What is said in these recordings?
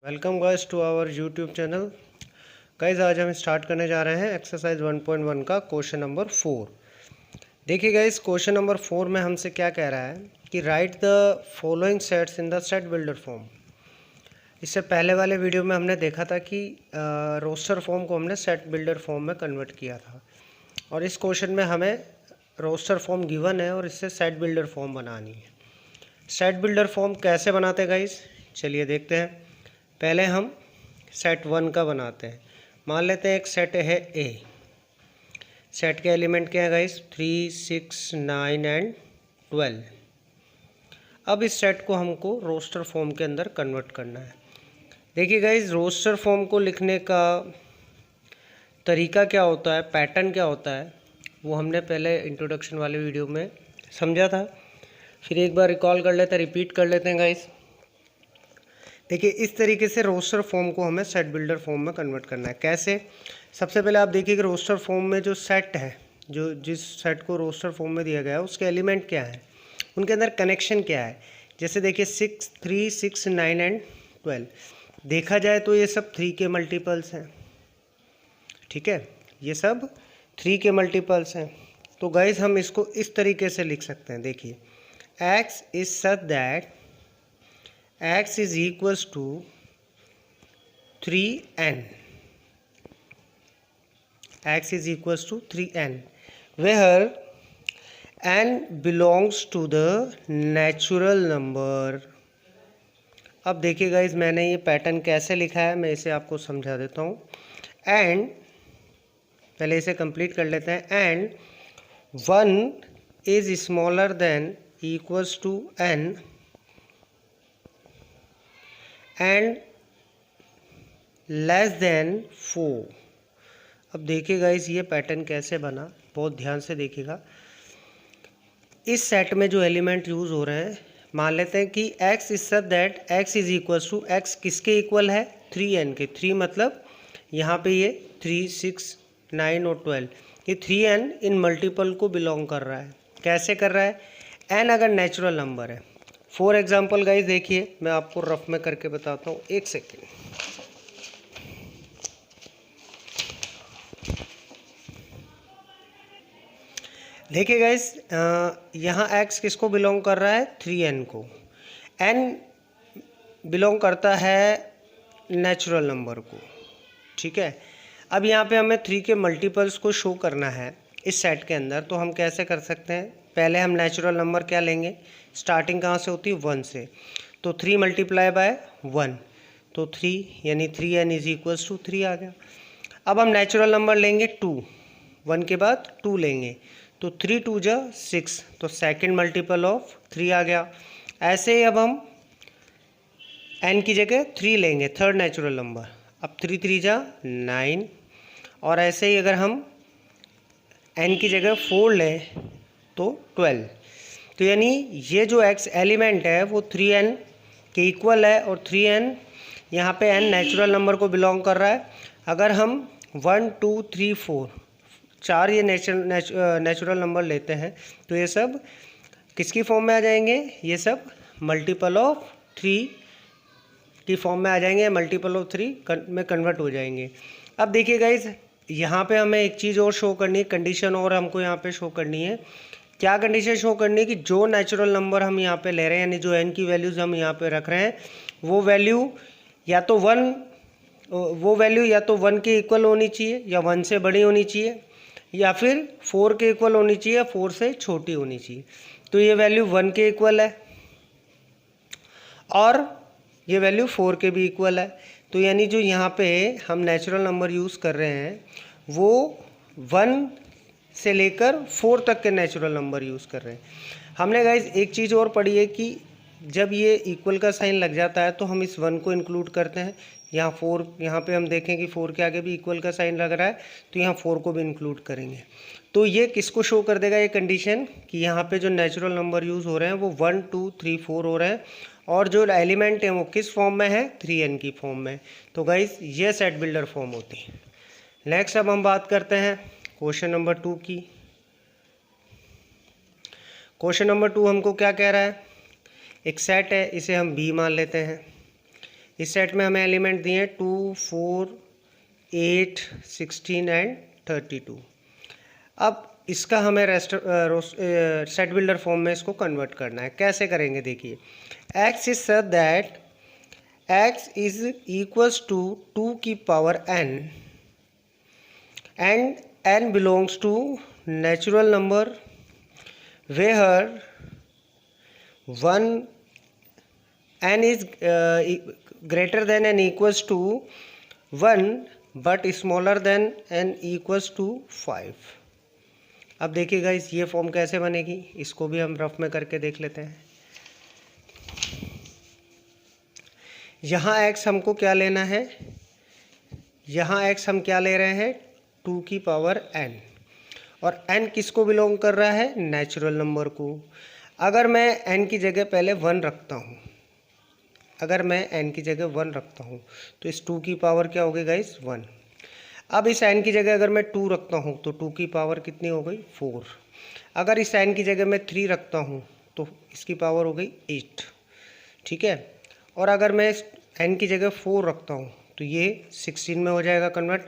Welcome guys to our YouTube channel. Guys आज हम start करने जा रहे हैं एक्सरसाइज 1.1 का क्वेश्चन नंबर 4। देखिए गाइस, क्वेश्चन नंबर 4 में हमसे क्या कह रहा है कि right the following sets in the set builder form. इससे पहले वाले वीडियो में हमने देखा था कि रोस्टर फॉर्म को हमने सेट बिल्डर फॉर्म में कन्वर्ट किया था, और इस क्वेश्चन में हमें रोस्टर फॉर्म गिवन है और इससे सेट बिल्डर फॉर्म बनानी है। सेट बिल्डर फॉर्म कैसे बनाते हैं गाइस, चलिए देखते हैं। पहले हम सेट 1 का बनाते हैं। मान लेते हैं एक सेट है ए। सेट के एलिमेंट क्या है गाइस? 3, 6, 9 एंड 12। अब इस सेट को हमको रोस्टर फॉर्म के अंदर कन्वर्ट करना है। देखिए गाइस, रोस्टर फॉर्म को लिखने का तरीका क्या होता है, पैटर्न क्या होता है, वो हमने पहले इंट्रोडक्शन वाले वीडियो में समझा था। फिर एक बार रिकॉल कर लेते हैं, रिपीट कर लेते हैं गाइस। देखिए, इस तरीके से रोस्टर फॉर्म को हमें सेट बिल्डर फॉर्म में कन्वर्ट करना है। कैसे? सबसे पहले आप देखिए कि रोस्टर फॉर्म में जो सेट है, जो जिस सेट को रोस्टर फॉर्म में दिया गया है, उसके एलिमेंट क्या है, उनके अंदर कनेक्शन क्या है। जैसे देखिए 6, 3, 6, 9 एंड 12। देखा जाए तो ये सब 3 के मल्टीपल्स हैं, ठीक है, ये सब 3 के मल्टीपल्स हैं। तो गाइज हम इसको इस तरीके से लिख सकते हैं। देखिए, x is such that x is equals to 3n. x is equals to 3n, where n belongs to the natural number. अब देखिए गाइज, मैंने ये पैटर्न कैसे लिखा है, मैं इसे आपको समझा देता हूँ। एंड पहले इसे कंप्लीट कर लेते हैं। And 1 is smaller than equals to n and less than 4। अब देखिए गाइस, ये पैटर्न कैसे बना, बहुत ध्यान से देखिएगा। इस सेट में जो एलिमेंट यूज़ हो रहे हैं, मान लेते हैं कि x is such that x is equals to, x किसके इक्वल है? 3n के। 3 मतलब यहाँ पे ये 3, 6, 9 और 12, ये 3n इन मल्टीपल को बिलोंग कर रहा है। कैसे कर रहा है? n अगर नेचुरल नंबर है। फॉर एग्जाम्पल गाइज देखिए, मैं आपको रफ में करके बताता हूँ, एक सेकेंड। देखिए गाइज, यहाँ x किसको बिलोंग कर रहा है? 3n को। n बिलोंग करता है नेचुरल नंबर को, ठीक है। अब यहाँ पे हमें 3 के मल्टीपल्स को शो करना है इस सेट के अंदर, तो हम कैसे कर सकते हैं? पहले हम नेचुरल नंबर क्या लेंगे? स्टार्टिंग कहाँ से होती है? 1 से। तो 3 मल्टीप्लाई बाय 1, तो 3, यानी 3n इज इक्वल्स टू 3 आ गया। अब हम नेचुरल नंबर लेंगे 2, 1 के बाद 2 लेंगे, तो 3 2 जा 6, तो सेकेंड मल्टीपल ऑफ 3 आ गया। ऐसे ही अब हम n की जगह 3 लेंगे, थर्ड नेचुरल नंबर, अब 3 3 जा 9, और ऐसे ही अगर हम n की जगह 4 लें तो 12। तो यानी ये जो x एलिमेंट है वो 3n के इक्वल है, और 3n यहाँ पे n नेचुरल नंबर को बिलोंग कर रहा है। अगर हम 1 2 3 4 4 ये नेचुरल नंबर लेते हैं, तो ये सब किसकी फॉर्म में आ जाएंगे? ये सब मल्टीपल ऑफ 3 की फॉर्म में आ जाएंगे, मल्टीपल ऑफ 3 में कन्वर्ट हो जाएंगे। अब देखिए गाइज, यहाँ पे हमें एक चीज़ और शो करनी है, कंडीशन और हमको यहाँ पे शो करनी है। क्या कंडीशन शो करनी है? कि जो नेचुरल नंबर हम यहाँ पे ले रहे हैं, यानी जो n की वैल्यूज़ हम यहाँ पे रख रहे हैं, वो वैल्यू या तो 1 के इक्वल होनी चाहिए, या 1 से बड़ी होनी चाहिए, या फिर 4 के इक्वल होनी चाहिए, 4 से छोटी होनी चाहिए। तो ये वैल्यू 1 के इक्वल है और ये वैल्यू 4 के भी इक्वल है। तो यानी जो यहाँ पे हम नेचुरल नंबर यूज़ कर रहे हैं, वो 1 से लेकर 4 तक के नेचुरल नंबर यूज़ कर रहे हैं। हमने गाइज एक चीज़ और पढ़ी है कि जब ये इक्वल का साइन लग जाता है तो हम इस 1 को इंक्लूड करते हैं। यहाँ 4, यहाँ पे हम देखें कि 4 के आगे भी इक्वल का साइन लग रहा है, तो यहाँ 4 को भी इंक्लूड करेंगे। तो ये किसको शो कर देगा? ये कंडीशन कि यहाँ पे जो नेचुरल नंबर यूज़ हो रहे हैं वो 1 2 3 4 हो रहे हैं, और जो एलिमेंट है वो किस फॉर्म में है? 3n की फॉर्म में। तो गाइज ये सेट बिल्डर फॉर्म होती है। नेक्स्ट अब हम बात करते हैं क्वेश्चन नंबर 2 की। क्वेश्चन नंबर 2 हमको क्या कह रहा है? एक सेट है, इसे हम B मान लेते हैं। इस सेट में हमें एलिमेंट दिए हैं 2, 4, 8, 16 एंड 32। अब इसका हमें सेट बिल्डर फॉर्म में इसको कन्वर्ट करना है। कैसे करेंगे देखिए, x is such that x is equals to 2 की power n and n belongs to natural number where 1 n is greater than and equals to 1 but smaller than and equals to 5। अब देखिए guys ये form कैसे बनेगी, इसको भी हम rough में करके देख लेते हैं। यहाँ x हमको क्या लेना है, यहाँ x हम क्या ले रहे हैं 2 की पावर n, और n किसको बिलोंग कर रहा है, नेचुरल नंबर को। अगर मैं n की जगह पहले 1 रखता हूँ, अगर मैं n की जगह 1 रखता हूँ तो इस 2 की पावर क्या हो गई गाइस 1। अब इस n की जगह अगर मैं 2 रखता हूँ तो 2 की पावर कितनी हो गई 4। अगर इस n की जगह मैं 3 रखता हूँ तो इसकी पावर हो गई 8, ठीक है। और अगर मैं इस n की जगह 4 रखता हूँ तो ये 16 में हो जाएगा कन्वर्ट,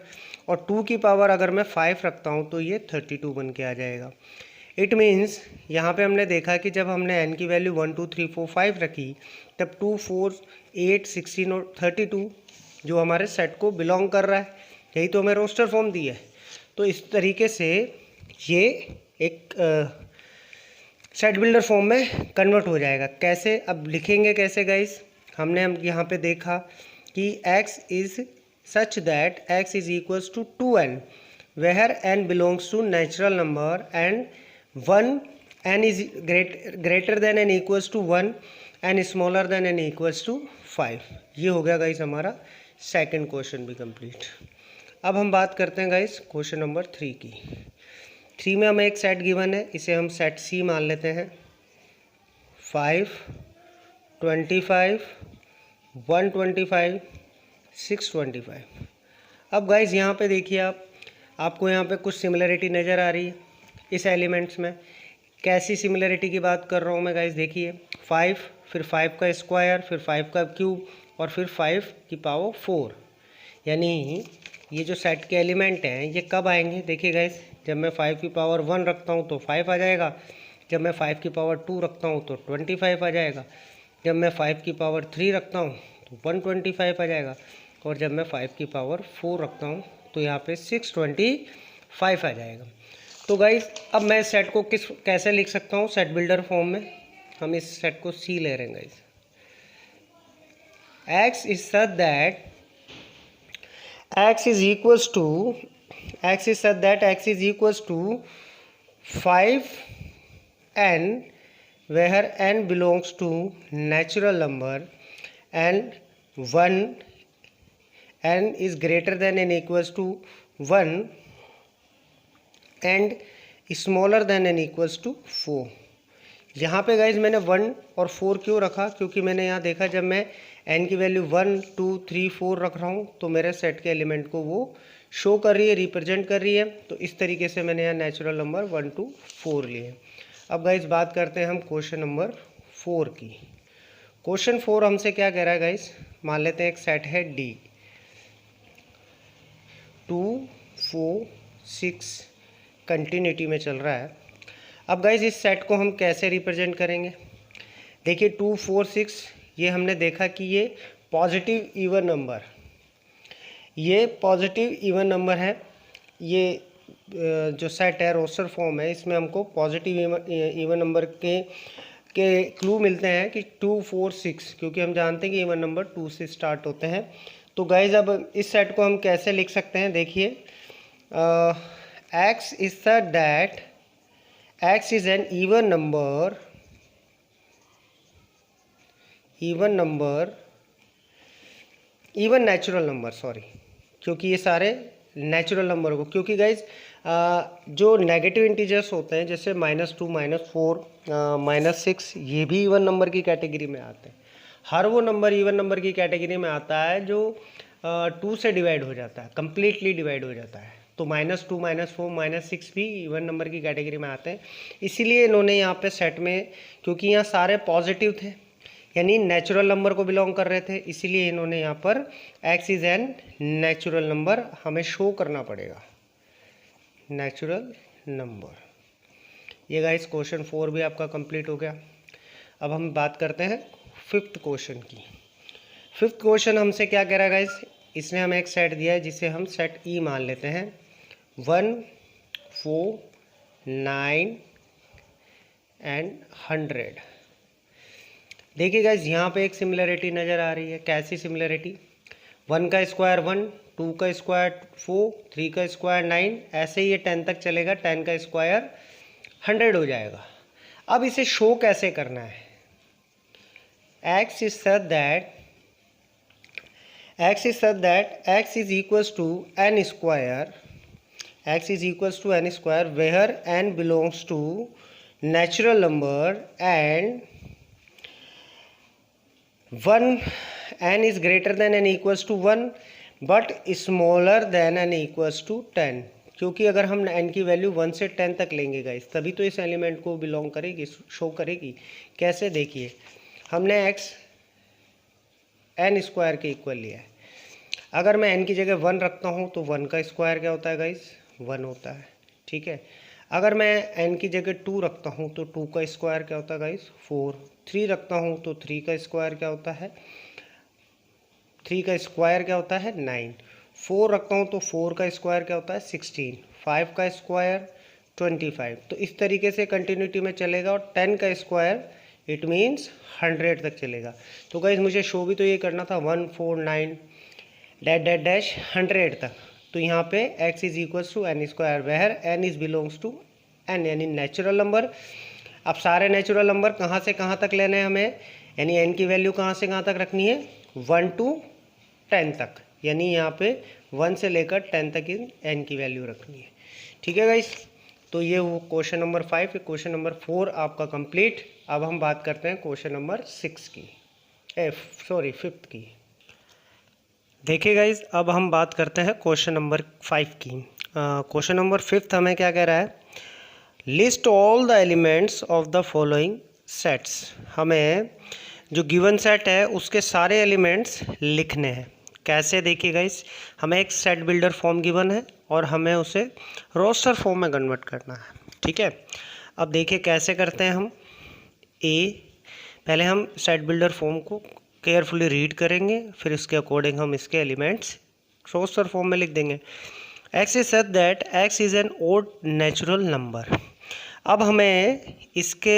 और 2 की पावर अगर मैं 5 रखता हूँ तो ये 32 बन के आ जाएगा। इट मीन्स यहाँ पे हमने देखा कि जब हमने n की वैल्यू 1, 2, 3, 4, 5 रखी तब 2, 4, 8, 16 और 32 जो हमारे सेट को बिलोंग कर रहा है, यही तो हमें रोस्टर फॉर्म दी है। तो इस तरीके से ये एक सेट बिल्डर फॉर्म में कन्वर्ट हो जाएगा। कैसे, अब लिखेंगे कैसे गाइस, हमने हम यहाँ पे देखा कि x is such that x is equals to 2n where n belongs to natural number and 1 n is greater than N equals to 1 and smaller than N equals to 5। ये हो गया गाइस हमारा सेकंड क्वेश्चन भी complete. अब हम बात करते हैं गाइस क्वेश्चन नंबर 3 की। 3 में हमें एक सेट गिवन है, इसे हम सेट C मान लेते हैं। 5, 25, 125, 625। अब गाइस यहाँ पे देखिए आपको यहाँ पे कुछ सिमिलरिटी नज़र आ रही है इस एलिमेंट्स में। कैसी सिमिलरिटी की बात कर रहा हूँ मैं गाइस, देखिए 5, फिर 5 का स्क्वायर, फिर 5 का क्यूब, और फिर 5 की पावर 4। यानी ये जो सेट के एलिमेंट हैं ये कब आएंगे, देखिए गाइस, जब मैं 5 की पावर 1 रखता हूँ तो 5 आ जाएगा, जब मैं 5 की पावर 2 रखता हूँ तो 25 आ जाएगा, जब मैं 5 की पावर 3 रखता हूँ तो 125 आ जाएगा, और जब मैं 5 की पावर 4 रखता हूँ तो यहाँ पे 625 आ जाएगा। तो गाइस अब मैं इस सेट को कैसे लिख सकता हूँ सेट बिल्डर फॉर्म में, हम इस सेट को C ले रहे हैं guys. x is such that x is equals to 5n where n belongs to natural number and 1 n is greater than and equals to 1 and smaller than and equals to 4। यहाँ पे guys मैंने 1 और 4 क्यों रखा, क्योंकि मैंने यहाँ देखा जब मैं n की वैल्यू 1, 2, 3, 4 रख रहा हूँ तो मेरे सेट के एलिमेंट को वो शो कर रही है, रिप्रेजेंट कर रही है। तो इस तरीके से मैंने यहाँ नेचुरल नंबर 1, 2, 4 लिए। अब गाइज बात करते हैं हम क्वेश्चन नंबर 4 की। क्वेश्चन 4 हमसे क्या कह रहा है गाइज, मान लेते हैं एक सेट है D, 2, 4, 6 कंटिन्यूटी में चल रहा है। अब गाइज इस सेट को हम कैसे रिप्रेजेंट करेंगे, देखिए 2, 4, 6 ये हमने देखा कि ये पॉजिटिव इवन नंबर, ये पॉजिटिव इवन नंबर है। ये जो सेट है रोस्टर फॉर्म है, इसमें हमको पॉजिटिव इवन नंबर के क्लू मिलते हैं कि 2, 4, 6, क्योंकि हम जानते हैं कि इवन नंबर 2 से स्टार्ट होते हैं। तो गाइज अब इस सेट को हम कैसे लिख सकते हैं, देखिए x is such that x is an even number, even natural number, sorry, क्योंकि ये सारे नेचुरल नंबर को, क्योंकि गाइज जो नेगेटिव इंटीजर्स होते हैं जैसे -2, -4, -6 ये भी इवन नंबर की कैटेगरी में आते हैं। हर वो नंबर इवन नंबर की कैटेगरी में आता है जो 2 से डिवाइड हो जाता है, कम्प्लीटली डिवाइड हो जाता है। तो -2, -4, -6 भी इवन नंबर की कैटेगरी में आते हैं। इसीलिए इन्होंने यहाँ पे सेट में, क्योंकि यहाँ सारे पॉजिटिव थे, यानी नेचुरल नंबर को बिलोंग कर रहे थे, इसीलिए इन्होंने यहाँ पर x is an natural number हमें शो करना पड़ेगा, नेचुरल नंबर। ये गाइस क्वेश्चन 4 भी आपका कंप्लीट हो गया। अब हम बात करते हैं फिफ्थ क्वेश्चन की। फिफ्थ क्वेश्चन हमसे क्या कह रहा है गाइस, इसने हमें एक सेट दिया है जिसे हम सेट ई मान लेते हैं, 1, 4, 9 एंड 100। देखिए गाइस यहाँ पे एक सिमिलरिटी नज़र आ रही है। कैसी सिमिलरिटी, 1 का स्क्वायर 1, 2 का स्क्वायर 4, 3 का स्क्वायर 9, ऐसे ही ये 10 तक चलेगा, 10 का स्क्वायर 100 हो जाएगा। अब इसे शो कैसे करना है, x is such that x is equals to n square, x is equals to n square where n belongs to natural number and 1 n is greater than n equals to 1 but smaller than n equals to 10। क्योंकि अगर हम n की value 1 से 10 तक लेंगे guys, तभी तो इस एलिमेंट को बिलोंग करेगी, शो करेगी। कैसे, देखिए हमने x n स्क्वायर के इक्वल लिया है। अगर मैं n की जगह 1 रखता हूँ तो 1 का स्क्वायर क्या होता है गाइस, 1 होता है, ठीक है। अगर मैं n की जगह 2 रखता हूँ तो 2 का स्क्वायर क्या होता है गाइस, 4। 3 रखता हूँ तो 3 का स्क्वायर क्या होता है, 3 का स्क्वायर क्या होता है, 9। 4 रखता हूँ तो 4 का स्क्वायर क्या होता है, 16। 5 का स्क्वायर 25। तो इस तरीके से कंटिन्यूटी में चलेगा। और 10 का स्क्वायर इट मीन्स 100 तक चलेगा। तो गाइस मुझे शो भी तो ये करना था 149 डैश डैश डैश 100 तक। तो यहाँ पे x is equals to N square where n is belongs to n, यानी नेचुरल नंबर। अब सारे नेचुरल नंबर कहाँ से कहाँ तक लेने हैं हमें, यानी n की वैल्यू कहाँ से कहाँ तक रखनी है, 1 to 10 तक, यानी यहाँ पे 1 से लेकर 10 तक n की वैल्यू रखनी है, ठीक है गाइस। तो ये वो क्वेश्चन नंबर 5, क्वेश्चन नंबर 4 आपका कंप्लीट। अब हम बात करते हैं क्वेश्चन नंबर 6 की, फिफ्थ की। देखिए गाइज, अब हम बात करते हैं क्वेश्चन नंबर 5 की। क्वेश्चन नंबर 5 हमें क्या कह रहा है, list all the elements of the following sets. हमें जो गिवन सेट है उसके सारे एलिमेंट्स लिखने हैं। कैसे, देखिए गाइज, हमें एक सेट बिल्डर फॉर्म गिवन है और हमें उसे रोस्टर फॉर्म में कन्वर्ट करना है, ठीक है। अब देखिए कैसे करते हैं हम। पहले हम सेट बिल्डर फॉर्म को केयरफुली रीड करेंगे, फिर इसके अकॉर्डिंग हम इसके एलिमेंट्स रोस्टर फॉर्म में लिख देंगे। x is such that x is an odd natural number. अब हमें इसके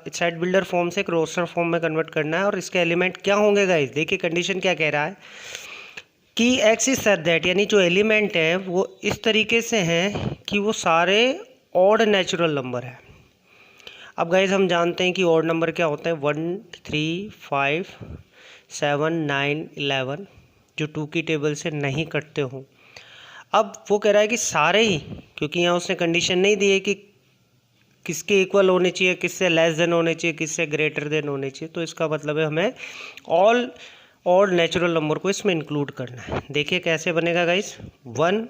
सेट बिल्डर फॉर्म से एक रोस्टर फॉर्म में कन्वर्ट करना है और इसके एलिमेंट क्या होंगे गाइस। देखिए कंडीशन क्या कह रहा है कि x इज सच दैट, यानी जो एलिमेंट है वो इस तरीके से हैं कि वो सारे ऑड नेचुरल नंबर है। अब गाइस हम जानते हैं कि ऑड नंबर क्या होते हैं, 1, 3, 5, 7, 9, 11, जो 2 की टेबल से नहीं कटते हों। अब वो कह रहा है कि सारे ही, क्योंकि यहाँ उसने कंडीशन नहीं दी है कि किसके इक्वल होने चाहिए, किससे लेस देन होने चाहिए, किससे ग्रेटर देन होने चाहिए, तो इसका मतलब है हमें ऑल ऑड नेचुरल नंबर को इसमें इंक्लूड करना है। देखिए कैसे बनेगा गाइस, 1,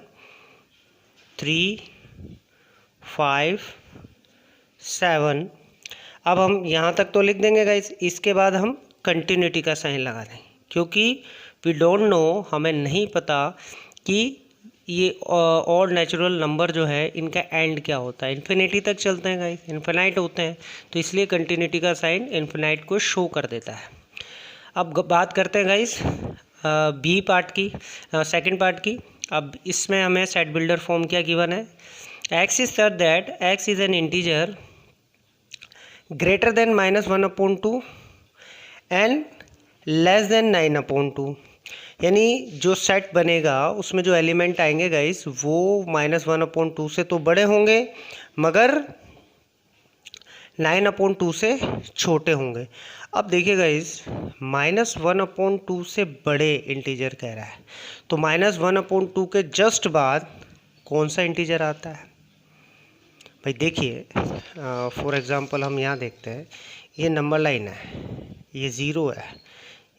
3, 5, 7। अब हम यहाँ तक तो लिख देंगे गाइस, इसके बाद हम कंटिन्यूटी का साइन लगा दें, क्योंकि वी डोंट नो, हमें नहीं पता कि ये और नेचुरल नंबर जो है इनका एंड क्या होता है। इन्फिनिटी तक चलते हैं गाइस, इन्फिनाइट होते हैं, तो इसलिए कंटिन्यूटी का साइन इन्फिनाइट को शो कर देता है। अब बात करते हैं गाइस बी पार्ट की, सेकंड पार्ट की। अब इसमें हमें सेट बिल्डर फॉर्म क्या गिवन है, x is such that x is an integer greater than -1/2 and less then 9/2। यानी जो सेट बनेगा उसमें जो एलिमेंट आएंगे गाइस वो -1/2 से तो बड़े होंगे मगर 9/2 से छोटे होंगे। अब देखिए गाइस, -1/2 से बड़े इंटीजर कह रहा है, तो -1/2 के जस्ट बाद कौन सा इंटीजर आता है भाई। देखिए फॉर एग्ज़ाम्पल हम यहाँ देखते हैं, ये नंबर लाइन है, ये 0 है,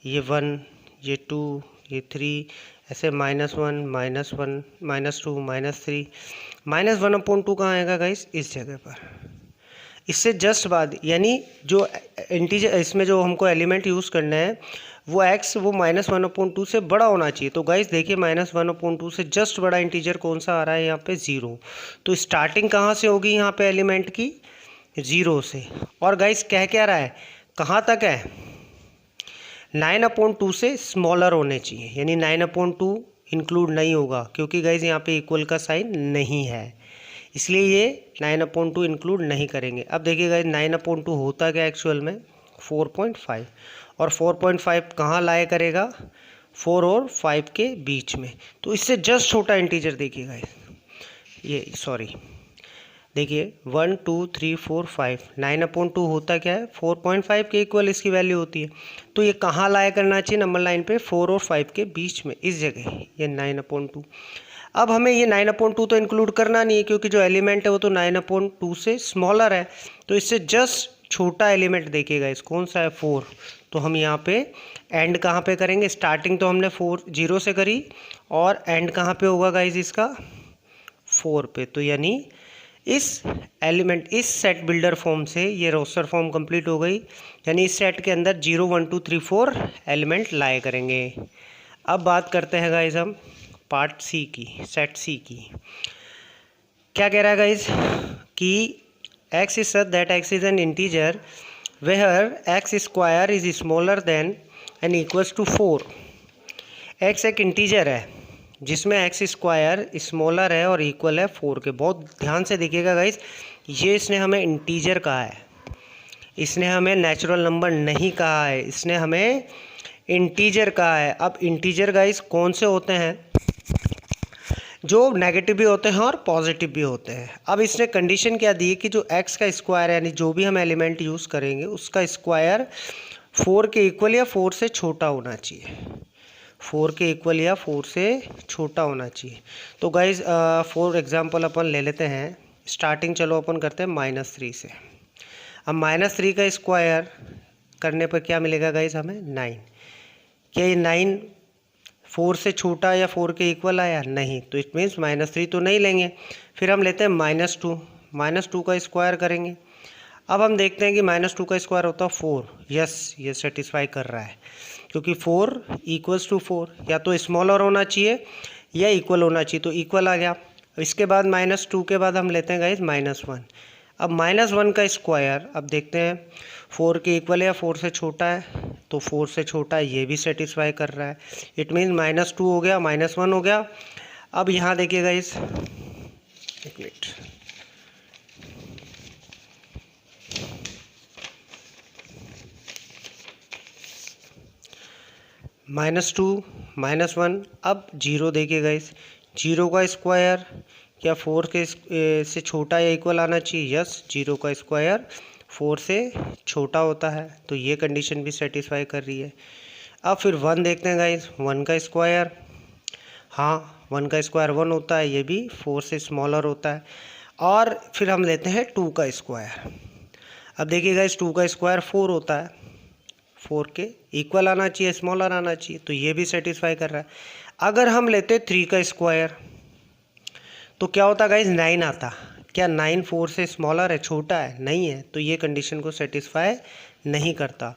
ये 1, ये 2, ये 3, ऐसे -1, -1, -2, -3, -1/2 कहाँ आएगा गाइस, इस जगह पर। इससे जस्ट बाद, यानी जो इंटीजर इसमें जो हमको एलिमेंट यूज़ करना है वो x वो -1/2 से बड़ा होना चाहिए। तो गाइस देखिए -1/2 से जस्ट बड़ा इंटीजर कौन सा आ रहा है यहाँ पे 0। तो स्टार्टिंग कहाँ से होगी यहाँ पे एलिमेंट की 0 से। और गाइस कह क्या रहा है, कहाँ तक है 9/2 से स्मॉलर होने चाहिए, यानी 9/2 इंक्लूड नहीं होगा क्योंकि गाइस यहाँ पे इक्वल का साइन नहीं है, इसलिए ये 9/2 इंक्लूड नहीं करेंगे। अब देखिए गाइस 9/2 होता क्या एक्चुअल में 4.5, और 4.5 कहाँ लाया करेगा 4 और 5 के बीच में। तो इससे जस्ट छोटा इंटीजर देखिए गाइस, ये सॉरी देखिए 1 2 3 4 5, 9/2 होता क्या है 4.5 के इक्वल इसकी वैल्यू होती है। तो ये कहाँ लाया करना चाहिए नंबर लाइन पे 4 और 5 के बीच में, इस जगह ये 9/2। अब हमें ये 9/2 तो इंक्लूड करना नहीं है क्योंकि जो एलिमेंट है वो तो 9/2 से स्मॉलर है। तो इससे जस्ट छोटा एलिमेंट देखिएगा इस कौन सा है 4। तो हम यहाँ पे एंड कहाँ पे करेंगे, स्टार्टिंग तो हमने 0 से करी और एंड कहाँ पे होगा गाइज इसका 4 पे। तो यानी इस एलिमेंट इस सेट बिल्डर फॉर्म से ये रोस्टर फॉर्म कंप्लीट हो गई, यानी इस सेट के अंदर 0 1 2 3 4 एलिमेंट लाए करेंगे। अब बात करते हैं गाइज हम पार्ट सी की, सेट सी की। क्या कह रहा है गाइज कि x is such that x is an integer where x square is smaller than and equals to 4। x एक इंटीजर है जिसमें x स्क्वायर स्मॉलर है और इक्वल है 4 के। बहुत ध्यान से देखिएगा गाइज, ये इसने हमें इंटीजर कहा है, इसने हमें नेचुरल नंबर नहीं कहा है, इसने हमें इंटीजर कहा है। अब इंटीजर गाइज कौन से होते हैं, जो नेगेटिव भी होते हैं और पॉजिटिव भी होते हैं। अब इसने कंडीशन क्या दी है कि जो x का स्क्वायर है, यानी जो भी हम एलिमेंट यूज़ करेंगे उसका स्क्वायर 4 के इक्वल या 4 से छोटा होना चाहिए, 4 के इक्वल या 4 से छोटा होना चाहिए। तो गाइज फॉर एग्जांपल अपन ले लेते हैं, स्टार्टिंग चलो अपन करते हैं -3 से। अब -3 का स्क्वायर करने पर क्या मिलेगा गाइज हमें 9। क्या ये 9 4 से छोटा या 4 के इक्वल आया, नहीं, तो इट मीन्स -3 तो नहीं लेंगे। फिर हम लेते हैं -2, -2 का स्क्वायर करेंगे। अब हम देखते हैं कि -2 का स्क्वायर होता है 4। यस, ये सेटिस्फाई कर रहा है क्योंकि 4 इक्वल्स टू 4, या तो स्मॉलर होना चाहिए या इक्वल होना चाहिए, तो इक्वल आ गया। इसके बाद -2 के बाद हम लेते हैं गाइज -1। अब -1 का स्क्वायर, अब देखते हैं 4 के इक्वल है या 4 से छोटा है, तो 4 से छोटा है, ये भी सेटिस्फाई कर रहा है। इट मीन -2 हो गया, -1 हो गया। अब यहाँ देखिएगा इस एक मिनट, -2 -1, अब 0 देखिएगा इस 0 का स्क्वायर क्या 4 के से छोटा या इक्वल आना चाहिए, यस, 0 का स्क्वायर 4 से छोटा होता है, तो ये कंडीशन भी सेटिस्फाई कर रही है। अब फिर 1 देखते हैं गाइस, 1 का स्क्वायर, हाँ 1 का स्क्वायर 1 होता है, ये भी 4 से स्मॉलर होता है। और फिर हम लेते हैं 2 का स्क्वायर। अब देखिए गाइस 2 का स्क्वायर 4 होता है, 4 के इक्वल आना चाहिए, स्मॉलर आना चाहिए, तो ये भी सेटिस्फाई कर रहा है। अगर हम लेते 3 का स्क्वायर तो क्या होता गाइज 9 आता। क्या 9 4 से स्मॉलर है, छोटा है, नहीं है, तो ये कंडीशन को सेटिस्फाई नहीं करता।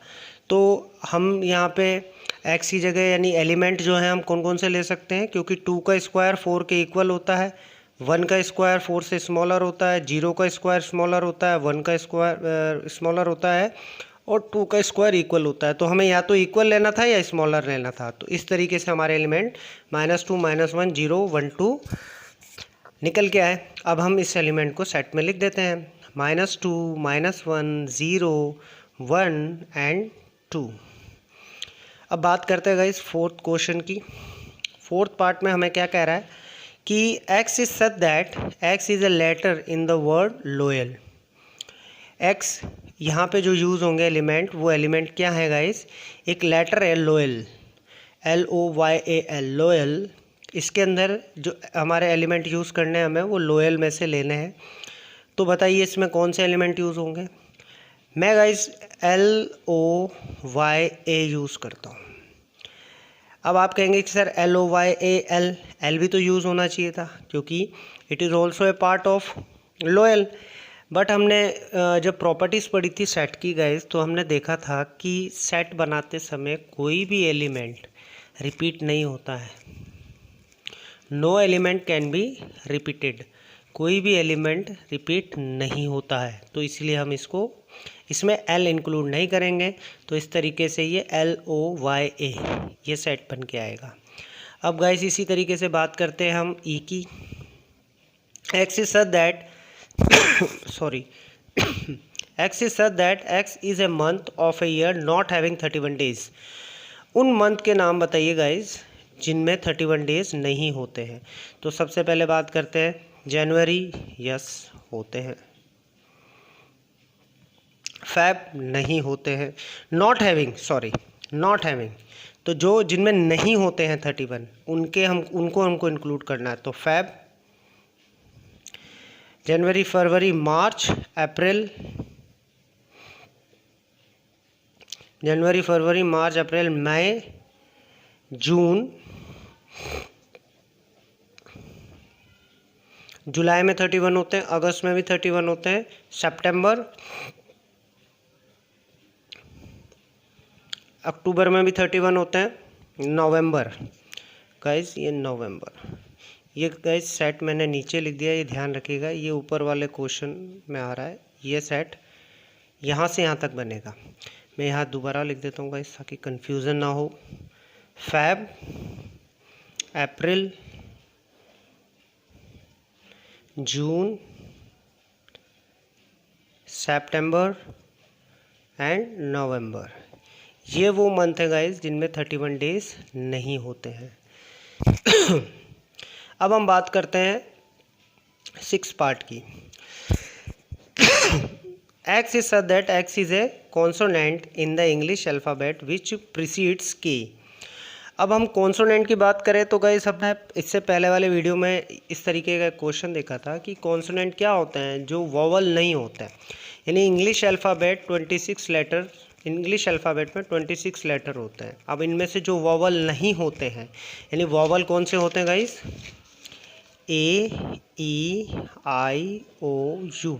तो हम यहाँ पे x की जगह यानी एलिमेंट जो है हम कौन कौन से ले सकते हैं, क्योंकि 2 का स्क्वायर 4 के इक्वल होता है, 1 का स्क्वायर 4 से स्मॉलर होता है, 0 का स्क्वायर स्मॉलर होता है, 1 का स्क्वायर स्मॉलर होता है और 2 का स्क्वायर इक्वल होता है। तो हमें या तो इक्वल लेना था या स्मॉलर लेना था। तो इस तरीके से हमारे एलिमेंट -2 -1 0 1 2 निकल के आए। अब हम इस एलिमेंट को सेट में लिख देते हैं, -2 -1 0 1 एंड 2। अब बात करते हैं गाइस फोर्थ क्वेश्चन की। फोर्थ पार्ट में हमें क्या कह रहा है कि x is such that x is a letter in the word loyal. x यहाँ पे जो यूज़ होंगे एलिमेंट, वो एलिमेंट क्या है गाइस, एक लेटर है लोयल, LOYAL लोयल। इसके अंदर जो हमारे एलिमेंट यूज़ करने हैं हमें वो लोयल में से लेने हैं। तो बताइए इसमें कौन से एलिमेंट यूज़ होंगे। मैं गाइस LOYA यूज़ करता हूँ। अब आप कहेंगे कि सर LOYAL, एल भी तो यूज़ होना चाहिए था क्योंकि it is also a part of loyal. But हमने जब प्रॉपर्टीज़ पढ़ी थी सेट की गाइस, तो हमने देखा था कि सेट बनाते समय कोई भी एलिमेंट रिपीट नहीं होता है। No element can be repeated, कोई भी एलिमेंट रिपीट नहीं होता है। तो इसलिए हम इसमें एल इंक्लूड नहीं करेंगे। तो इस तरीके से ये LOYA ये सेट बन के आएगा। अब गाइस इसी तरीके से बात करते हैं हम ई की। X is such that sorry X is such that X is a month of a year not having 31 days। उन मंथ के नाम बताइए गाइस जिनमें 31 डेज नहीं होते हैं। तो सबसे पहले बात करते हैं जनवरी, यस होते हैं। फैब नहीं होते हैं। नॉट हैविंग, तो जो जिनमें नहीं होते हैं 31 उनको हमको इंक्लूड करना है। तो फैब, जनवरी, फरवरी, मार्च, अप्रैल, मई, जून, जुलाई में 31 होते हैं, अगस्त में भी 31 होते हैं, सितंबर, अक्टूबर में भी 31 होते हैं, नवंबर। गाइस ये नवंबर, ये गाइस सेट मैंने नीचे लिख दिया, ये ध्यान रखिएगा, ये ऊपर वाले क्वेश्चन में आ रहा है। ये सेट यहाँ से यहाँ तक बनेगा। मैं यहाँ दोबारा लिख देता हूँ गाइस ताकि कन्फ्यूज़न ना हो। Fab, April, June, September and November, ये वो मंथ है गाइस जिनमें 31 डेज नहीं होते हैं। अब हम बात करते हैं 6 पार्ट की। X is such that X is a consonant in the English alphabet which precedes K। अब हम कॉन्सोनेंट की बात करें तो गाइस हमने इससे पहले वाले वीडियो में इस तरीके का क्वेश्चन देखा था कि कॉन्सोनेंट क्या होते हैं, जो वोवल नहीं होते हैं। यानी इंग्लिश अल्फ़ाबेट में 26 लेटर होते हैं। अब इनमें से जो वोवल नहीं होते हैं, यानी वोवल कौन से होते हैं guys, A, E, I, O, U,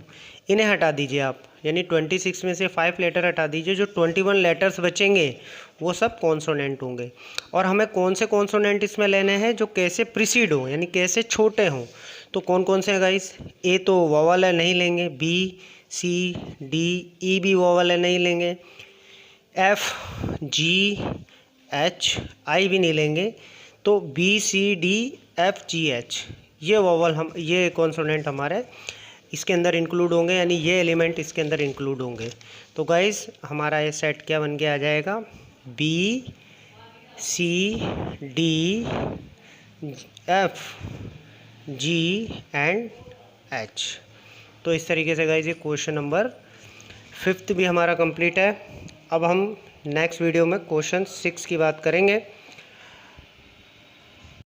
इन्हें हटा दीजिए आप। यानी 26 में से 5 लेटर हटा दीजिए, जो 21 लेटर्स बचेंगे वो सब कॉन्सोनेंट होंगे। और हमें कौन से कॉन्सोनेंट इसमें लेने हैं जो कैसे प्रीसीड हो, यानी कैसे छोटे हों। तो कौन कौन से हैं गाइस, ए तो वोवल है, नहीं लेंगे। B, C, D, E भी वोवल है, नहीं लेंगे। F, G, H, I भी नहीं लेंगे। तो B, C, D, F, G, H ये कॉन्सोनेंट हमारे इसके अंदर इंक्लूड होंगे, यानी ये एलिमेंट इसके अंदर इंक्लूड होंगे। तो गाइस हमारा ये सेट क्या बन के आ जाएगा, B, C, D, F, G and H। तो इस तरीके से गाइस ये क्वेश्चन नंबर 5 भी हमारा कंप्लीट है। अब हम नेक्स्ट वीडियो में क्वेश्चन 6 की बात करेंगे।